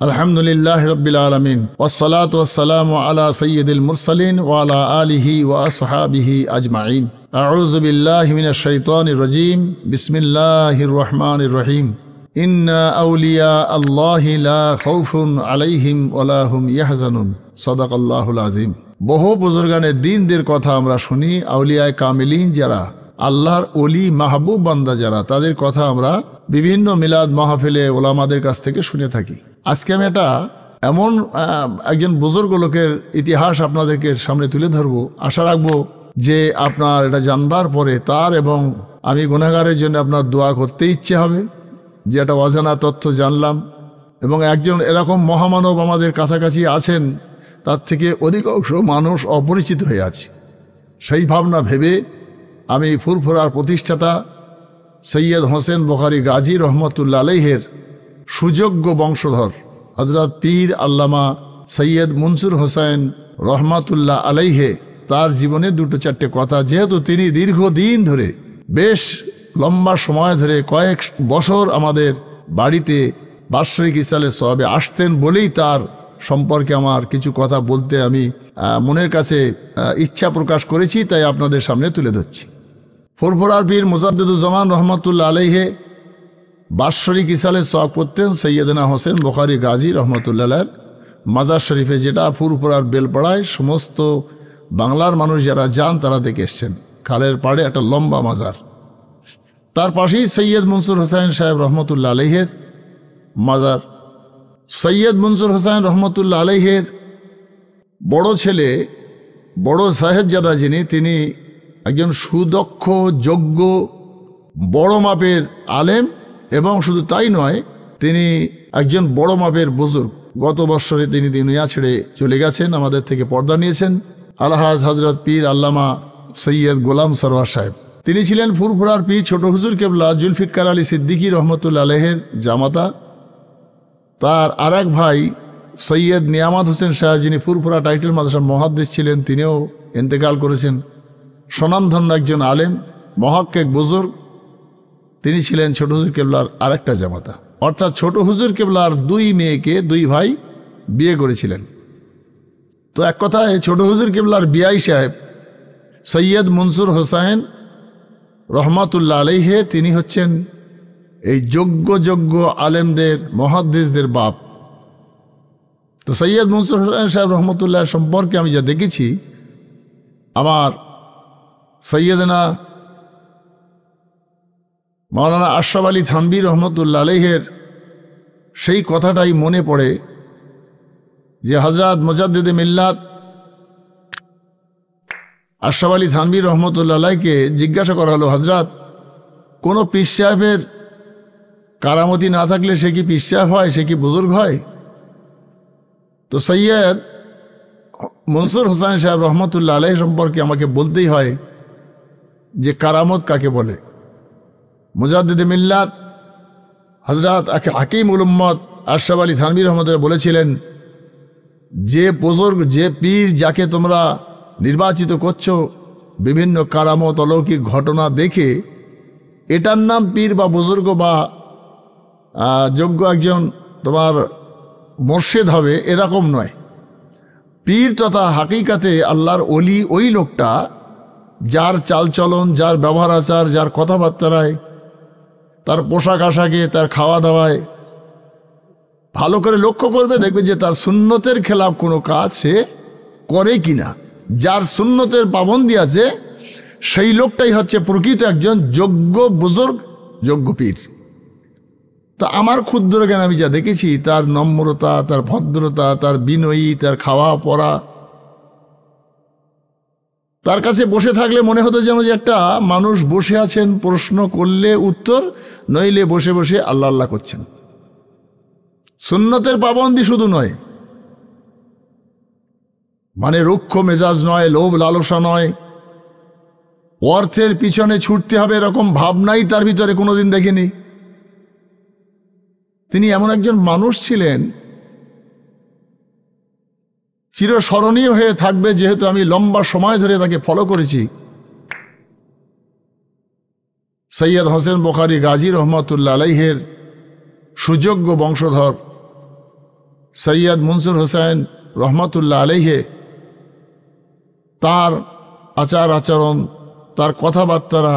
আলহামদুলিল্লাহি রাব্বিল আলামিন ওয়াসসালাতু ওয়াসসালামু আলা সাইয়্যিদিল মুরসালিন ওয়া আলা আলিহি ওয়া আসহাবিহি আজমাইন। আউযু বিল্লাহি মিনাশ শাইতানির রাজীম। বিসমিল্লাহির রহমানির রহিম। ইন্না আউলিয়া আল্লাহি লা খাউফুন আলাইহিম ওয়া লা হুম ইয়াহজানুন। সাদাকাল্লাহুল আযীম। বহু বুজুর্গানের দ্বীনদের কথা আমরা শুনি, আউলিয়ায়ে কামিলিন যারা, আল্লাহর ওলি মাহবুব বান্দা যারা, তাদের কথা আমরা বিভিন্ন মিলাদ মাহফিলে ওলামাদের কাছ থেকে শুনে থাকি। আজকে আমি এমন একজন বুজুর্গ লোকের ইতিহাস আপনাদেরকে সামনে তুলে ধরবো। আশা রাখবো যে আপনার এটা জানবার পরে তার এবং আমি গুনাহগারের জন্য আপনার দোয়া করতে ইচ্ছে হবে যে একটা অজানা তথ্য জানলাম, এবং একজন এরকম মহামানব আমাদের কাছাকাছি আছেন তার থেকে অধিকাংশ মানুষ অপরিচিত হয়ে আছে। সেই ভাবনা ভেবে আমি ফুরফুরার প্রতিষ্ঠাতা সৈয়দ হোসেন বুখারী গাজী রহমতুল্লাহ আলাইহের সুযোগ্য বংশধর হযরত পীর আল্লামা সৈয়দ মনসুর হোসেন রহমাতুল্লাহ আলাইহে তার জীবনে দুটো চারটে কথা, যেহেতু তিনি দীর্ঘদিন ধরে বেশ লম্বা সময় ধরে কয়েক বছর আমাদের বাড়িতে বাৎসরিক ইসালের সওয়াবে আসতেন বলেই তার সম্পর্কে আমার কিছু কথা বলতে আমি মনের কাছে ইচ্ছা প্রকাশ করেছি, তাই আপনাদের সামনে তুলে ধরছি। ফুরফুরার পীর মুজাদ্দিদুজ্জামান রহমতুল্লাহ আলাইহে বাৎসরিক ইসালের সওয়াব করতেন সৈয়দনা হোসেন বুখারী গাজী রহমতুল্লাহ মাজার শরীফে, যেটা ফুরফুরার বেলপাড়ায় সমস্ত বাংলার মানুষ যারা যান তারা দেখে এসছেন। খালের পাড়ে একটা লম্বা মাজার, তার পাশেই সৈয়দ মনসুর হোসেন সাহেব রহমতুল্লাহ আলাইহের মাজার। সৈয়দ মনসুর হোসেন রহমতুল্লাহ আলাইহের বড় ছেলে, বড় সাহেবজাদা যিনি, তিনি একজন সুদক্ষ, যোগ্য, বড় মাপের আলেম, এবং শুধু তাই নয়, তিনি একজন বড় মাপের বুজুর্গ। গত বৎসরে তিনি দুনিয়া ছেড়ে চলে গেছেন, আমাদের থেকে পর্দা নিয়েছেন। আলহাজ হজরত পীর আল্লামা সৈয়দ গোলাম সরওয়ার সাহেব, তিনি ছিলেন ফুরফুরার পীর ছোট হুজুর কেবলা জুলফিকার আলী সিদ্দিকী রহমতুল্লাহ আলাইহের জামাতা। তার আর এক ভাই সৈয়দ নিয়ামত হোসেন সাহেব, যিনি ফুরফুরা টাইটেল মাদ্রাসার মুহাদ্দিস ছিলেন, তিনিও ইন্তেকাল করেছেন। স্বনামধন্য একজন আলেম, মহাক্কিক বুজুর্গ, তিনি ছিলেন ছোট হুজুর কেবলার আরেকটা জামাতা। অর্থাৎ ছোট হুজুর কেবলার দুই মেয়েকে দুই ভাই বিয়ে করেছিলেন। তো এক কথায় ছোট হুজুর কেবলার বিয়াই সাহেব সৈয়দ মনসুর হোসেন রহমাতুল্লাহ আলাইহে, তিনি হচ্ছেন এই যোগ্য আলেমদের, মুহাদ্দিসদের বাপ। তো সৈয়দ মনসুর হোসেন সাহেব রহমতুল্লাহ সম্পর্কে আমি যা দেখেছি, আমার সৈয়দনা মাওলানা আশরাফ আলী থানভী রহমতুল্লাহ আলাইহের সেই কথাটাই মনে পড়ে যে হযরত মুজাদ্দিদে মিল্লাত আশরাফ আলী থানভী রহমতুল্লাহ আলাইকে জিজ্ঞাসা করা হলো, হযরত, কোনো পীর সাহেবের কারামতি না থাকলে সে কি পীর সাহেব হয়, সে কি বুজুর্গ হয়? তো সৈয়দ মনসুর হোসেন সাহেব রহমতুল্লাহ আলাইহি সম্পর্কে আমাকে বলতেই হয় যে কারামত কাকে বলে। মুজাদ্দিদে মিল্লাত হযরত হাকিমুল উম্মত আশরাফ আলী থানভী রহমতুল্লাহ বলেছিলেন, যে বুজুর্গ, যে পীর যাকে তোমরা নির্বাচিত করছো বিভিন্ন কারামত অলৌকিক ঘটনা দেখে, এটার নাম পীর বা বুজুর্গ বা যোগ্য একজন তোমার মুর্শিদ হবে, এরকম নয়। পীর তথা হাকিকাতে আল্লাহর ওলি ওই লোকটা যার চালচলন, যার ব্যবহার আচার, যার কথাবার্তায়, তার পোশাক আশাকে, তার খাওয়া দাওয়ায় ভালো করে লক্ষ্য করবে, দেখবে যে তার সুন্নতের খেলাফ কোনো কাজ সে করে কিনা। যার সুন্নতের পাবন্দি আছে সেই লোকটাই হচ্ছে প্রকৃত একজন যোগ্য বুজুর্গ, যোগ্য পীর। তো আমার ক্ষুদ্র জ্ঞান আমি যা দেখেছি, তার নম্রতা, তার ভদ্রতা, তার বিনয়ী, তার খাওয়া পরা, তার কাছে বসে থাকলে মনে হতো যেন যে একটা মানুষ বসে আছেন, প্রশ্ন করলে উত্তর, নইলে বসে বসে আল্লাহ আল্লাহ করছেন। সুন্নতের পাবন্দি শুধু নয়, মানে রুক্ষ মেজাজ নয়, লোভ লালসা নয়, অর্থের পিছনে ছুটতে হবে এরকম ভাবনাই তার ভিতরে কোনোদিন দেখিনি। তিনি এমন একজন মানুষ ছিলেন, চিরস্মরণীয় হয়ে থাকবে, যেহেতু আমি লম্বা সময় ধরে তাকে ফলো করেছি। সৈয়দ হোসেন বুখারী গাজী রহমতুল্লাহ আলাইহের সুযোগ্য বংশধর সৈয়দ মনসুর হোসেন রহমতুল্লাহ আলাইহে তার আচার আচরণ, তার কথাবার্তা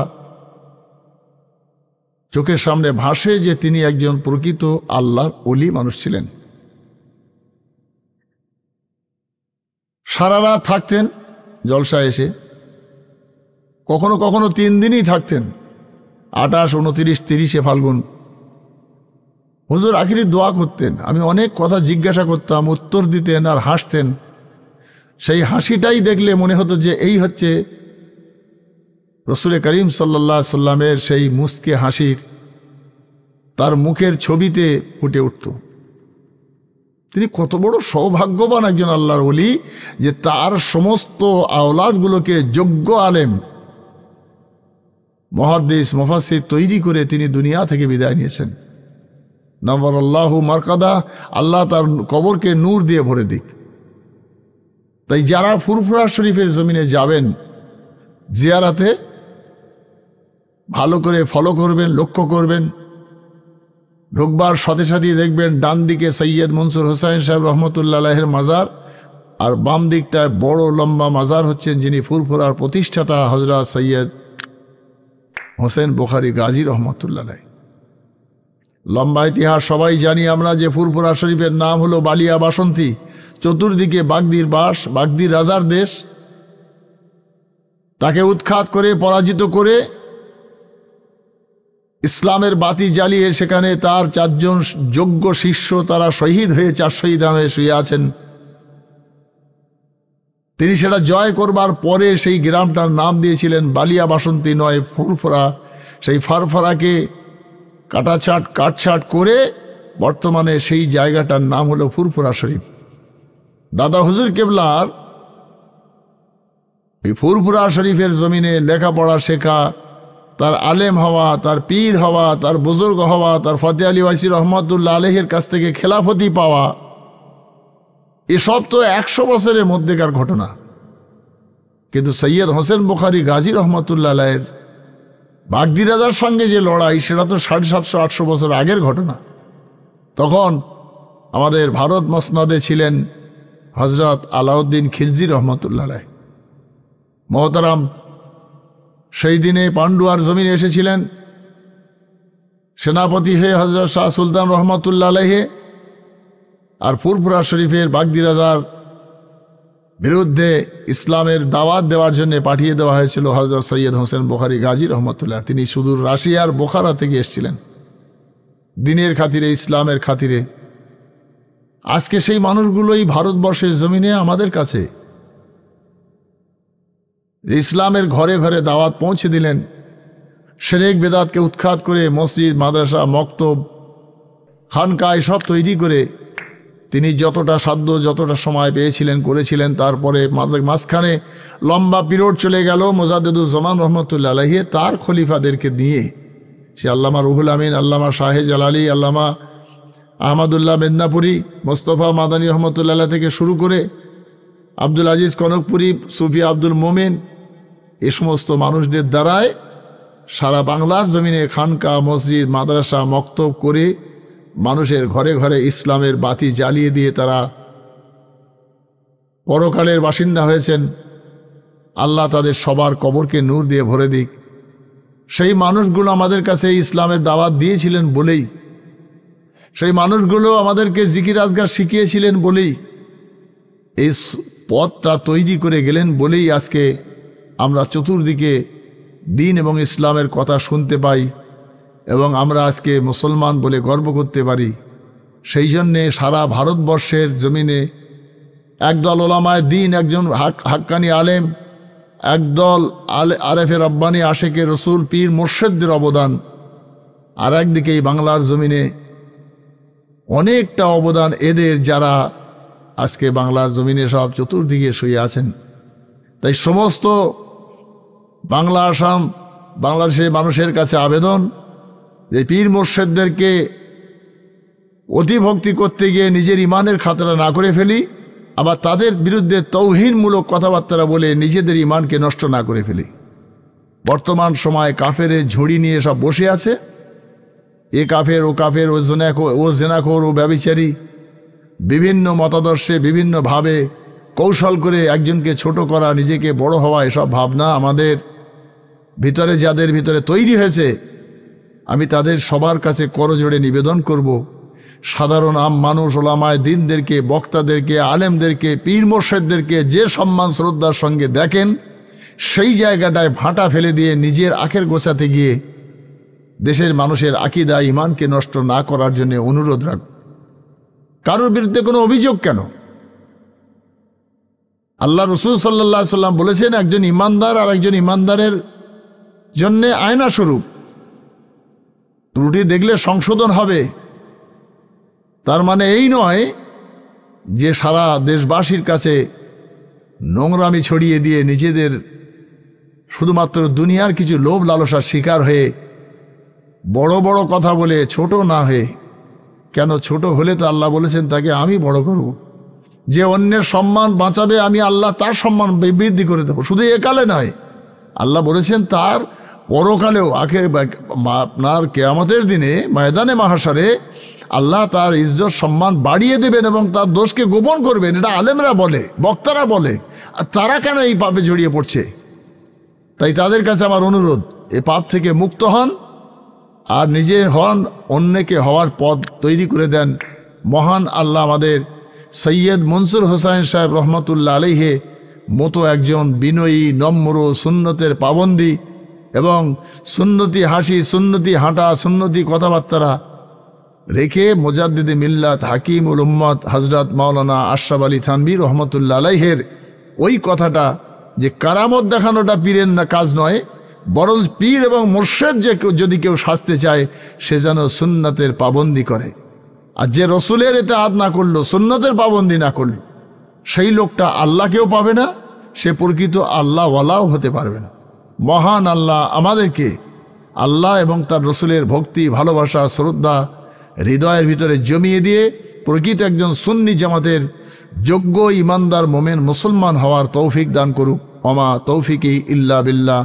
চোখের সামনে ভাসে যে তিনি একজন প্রকৃত আল্লাহর ওলি মানুষ ছিলেন। সারা রাত থাকতেন জলসায় এসে, কখনো কখনো 3 দিনই থাকতেন, 28, 29, 30 ফাল্গুন। হুজুর আখিরি দোয়া করতেন, আমি অনেক কথা জিজ্ঞাসা করতাম, উত্তর দিতেন আর হাসতেন। সেই হাসিটাই দেখলে মনে হতো যে এই হচ্ছে রসুল করিম সাল্লাল্লাহু আলাইহি সাল্লামের সেই মুস্কে হাসির, তার মুখের ছবিতে ফুটে উঠত। তিনি কত বড় সৌভাগ্যবান একজন আল্লাহর ওলি যে তার সমস্ত আওলাদগুলোকে যোগ্য আলেম, মুহাদ্দিস, মুফাসসির তৈরি করে তিনি দুনিয়া থেকে বিদায় নিয়েছেন। নওয়ারাল্লাহু মারকাদা, আল্লাহ তার কবরকে নূর দিয়ে ভরে দিক। তাই যারা ফুরফুরা শরীফের জমিনে যাবেন জিয়ারাতে, ভালো করে ফলো করবেন, লক্ষ্য করবেন। ঢুকবার সাথে সাথেই দেখবেন ডান দিকে সৈয়দ মনসুর হোসেন সাহেব রহমতুল্লাহ আলাইহির মাজার, আর বাম দিকটায় বড় লম্বা মাজার হচ্ছেন যিনি ফুরফুরার প্রতিষ্ঠাতা হযরত সৈয়দ হোসেন বুখারী গাজী রহমতুল্লাহ আলাইহ। লম্বা ইতিহাস সবাই জানি আমরা যে ফুরফুরা শরীফের নাম হলো বালিয়া বাসন্তী। চতুর্দিকে বাগদির বাস, বাগদির রাজার দেশ। তাকে উৎখাত করে, পরাজিত করে, ইসলামের বাতি জ্বালিয়ে সেখানে তার 4 জন যোগ্য শিষ্য তারা শহীদ হয়ে 4 শহীদ হয়ে শুয়ে আছেন। তিনি সেটা জয় করবার পরে সেই গ্রামটার নাম দিয়েছিলেন বালিয়া বাসন্তী নয় ফুরফুরা। সেই ফারফারাকে কাটছাট করে বর্তমানে সেই জায়গাটার নাম হলো ফুরফুরা শরীফ। দাদা হুজুর কেবলার এই ফুরফুরা শরীফের জমিনে লেখাপড়া শেখা, তার আলেম হওয়া, তার পীর হওয়া, তার বুজুর্গ হওয়া, তার ফতে আলী ওয়াইসি রহমতুল্লাহ আলাইহির কাছ থেকে খেলাফতি পাওয়া, এসব তো 100 বছরের মধ্যেকার ঘটনা। কিন্তু সৈয়দ হোসেন বুখারী গাজী রহমতুল্লাহ আলাইহির বাগদি রাজার সঙ্গে যে লড়াই, সেটা তো 750-800 বছর আগের ঘটনা। তখন আমাদের ভারত মসনদে ছিলেন হজরত আলাউদ্দিন খিলজি রহমতুল্লাহ আলাইহ। মোহতারাম সেই দিনে পান্ডুয়ার জমিনে এসেছিলেন সেনাপতি হয়ে হজরত শাহ সুলতান রহমতুল্লাহ আলাইহি, আর ফুরফুরা শরীফের বাগদি রাজার বিরুদ্ধে ইসলামের দাওয়াত দেওয়ার জন্য পাঠিয়ে দেওয়া হয়েছিল হজরত সৈয়দ হোসেন বুখারী গাজী রহমতুল্লাহ। তিনি সুদূর রাশিয়ার বোখারা থেকে এসেছিলেন দিনের খাতিরে, ইসলামের খাতিরে। আজকে সেই মানুষগুলোই ভারতবর্ষের জমিনে আমাদের কাছে ইসলামের ঘরে ঘরে দাওয়াত পৌঁছে দিলেন। শিরক বেদাতকে উৎখাত করে মসজিদ, মাদ্রাসা, মক্তব, খানকা সব তৈরি করে তিনি যতটা সাধ্য, যতটা সময় পেয়েছিলেন করেছিলেন। তারপরে মাঝখানে লম্বা পিরিয়ড চলে গেল মুজাদ্দিদুজ্জামান রহমতুল্লাহ আলাইহি তার খলিফাদেরকে নিয়ে। সে আল্লামা রুহুল আমিন, আল্লামা শাহে জালালি, আল্লামা আহমদুল্লাহ মেদনাপুরি, মোস্তফা মাদানী রহমতুল্লাহ থেকে শুরু করে আব্দুল আজিজ কনকপুরি, সুফি আব্দুল মোমেন, এ সমস্ত মানুষদের দ্বারায় সারা বাংলার জমিনে খানকা, মসজিদ, মাদ্রাসা, মক্তব করে মানুষের ঘরে ঘরে ইসলামের বাতি জ্বালিয়ে দিয়ে তারা পরকালের বাসিন্দা হয়েছেন। আল্লাহ তাদের সবার কবরকে নূর দিয়ে ভরে দিক। সেই মানুষগুলো আমাদের কাছে ইসলামের দাওয়াত দিয়েছিলেন বলেই, সেই মানুষগুলো আমাদেরকে জিকির আজগার শিখিয়েছিলেন বলেই, এই পথটা তৈরি করে গেলেন বলেই আজকে আমরা চতুর্দিকে দিন এবং ইসলামের কথা শুনতে পাই এবং আমরা আজকে মুসলমান বলে গর্ব করতে পারি। সেই জন্যে সারা ভারতবর্ষের জমিনে একদল ওলামায়ে দ্বীন, একজন হাক্কানি আলেম, একদল আরেফে রব্বানি, আশেকে রসুল, পীর মুর্শিদদের অবদান, আর একদিকে এই বাংলার জমিনে অনেকটা অবদান এদের, যারা আজকে বাংলার জমিনে সব চতুর্দিকে শুয়ে আছেন। তাই সমস্ত বাংলা, আসাম, বাংলাদেশের মানুষের কাছে আবেদন যে পীর মুর্শিদদেরকে অতিভক্তি করতে গিয়ে নিজের ইমানের খাতরা না করে ফেলি, আবার তাদের বিরুদ্ধে তৌহিনমূলক কথাবার্তা বলে নিজেদের ইমানকে নষ্ট না করে ফেলি। বর্তমান সময় কাফেরের ঝুড়ি নিয়ে সব বসে আছে। এ কাফের, ও কাফের, ও জেনাখোর, ও ব্যভিচারী, বিভিন্ন মতাদর্শে বিভিন্নভাবে কৌশল করে একজনকে ছোট করা, নিজেকে বড় হওয়া, এসব ভাবনা আমাদের ভিতরে যাদের ভিতরে তৈরি হয়েছে, আমি তাদের সবার কাছে করজোড়ে নিবেদন করব, সাধারণ আম মানুষ, ওলামায়ে দ্বীনদেরকে, বক্তাদেরকে, আলেমদেরকে, পীর মোর্শেদদেরকে যে সম্মান শ্রদ্ধার সঙ্গে দেখেন, সেই জায়গাটায় ভাঁটা ফেলে দিয়ে নিজের আখের গোছাতে গিয়ে দেশের মানুষের আকীদা ঈমানকে নষ্ট না করার জন্য অনুরোধ রাখব। কারোর বিরুদ্ধে কোনো অভিযোগ কেন? আল্লাহ রসুল সাল্লাল্লাহু আলাইহি সাল্লাম বলেছেন, একজন ইমানদার আর একজন ইমানদারের জন্য আয়না স্বরূপ। ত্রুটি দেখলে সংশোধন হবে। তার মানে এই নয় যে সারা দেশবাসীর কাছে নোংরামি ছড়িয়ে দিয়ে নিজেদের শুধুমাত্র দুনিয়ার কিছু লোভ লালসার শিকার হয়ে বড় বড় কথা বলে ছোট না হয়ে, কেন ছোট হলে তো আল্লাহ বলেছেন তাকে আমি বড় করব। যে অন্যের সম্মান বাঁচাবে আমি আল্লাহ তার সম্মান বৃদ্ধি করে দেবো। শুধু একালে নয়, আল্লাহ বলেছেন তার পরকালেও আপনার কিয়ামতের দিনে ময়দানে মাহশারে আল্লাহ তার ইজ্জত সম্মান বাড়িয়ে দেবেন এবং তার দোষকে গোপন করবেন। এটা আলেমরা বলে, বক্তারা বলে, আর তারা কেন এই পাপে জড়িয়ে পড়ছে? তাই তাদের কাছে আমার অনুরোধ, এ পাপ থেকে মুক্ত হন আর নিজে হন, অন্যকে হওয়ার পথ তৈরি করে দেন। মহান আল্লাহ আমাদের সৈয়দ মনসুর হোসাইন সাহেব রহমতুল্লাহ আলাইহে মতো একজন বিনয়ী, নম্র, সুন্নতের পাবন্দি এবং সুন্নতি হাসি, সুন্নতি হাঁটা, সুন্নতি কথাবার্তা রেখে মুজাদ্দিদে মিল্লাত, হাকিমুল উম্মত হযরত মাওলানা আশরাফ আলী থানভী রহমতুল্লাহ আলাইহের ওই কথাটা যে কারামত দেখানোটা পীরের না কাজ নয়, বরং পীর এবং মুর্শেদ যে যদি কেউ সাজতে চায় সে যেন সুন্নতের পাবন্দি করে। আর যে রসুলের ইতাআত না করলো, সুন্নতের পাবন্দি না করলো, সেই লোকটা আল্লাহকেও পাবে না, সে প্রকৃত আল্লাহ ওয়ালাও হতে পারবে না। মহান আল্লাহ আমাদেরকে আল্লাহ এবং তার রসুলের ভক্তি, ভালোবাসা, শ্রদ্ধা হৃদয়ের ভিতরে জমিয়ে দিয়ে প্রকৃত একজন সুন্নি জামাতের যোগ্য ইমানদার মোমেন মুসলমান হওয়ার তৌফিক দান করুক। ওমা তৌফিকি ইল্লা বিল্লাহ।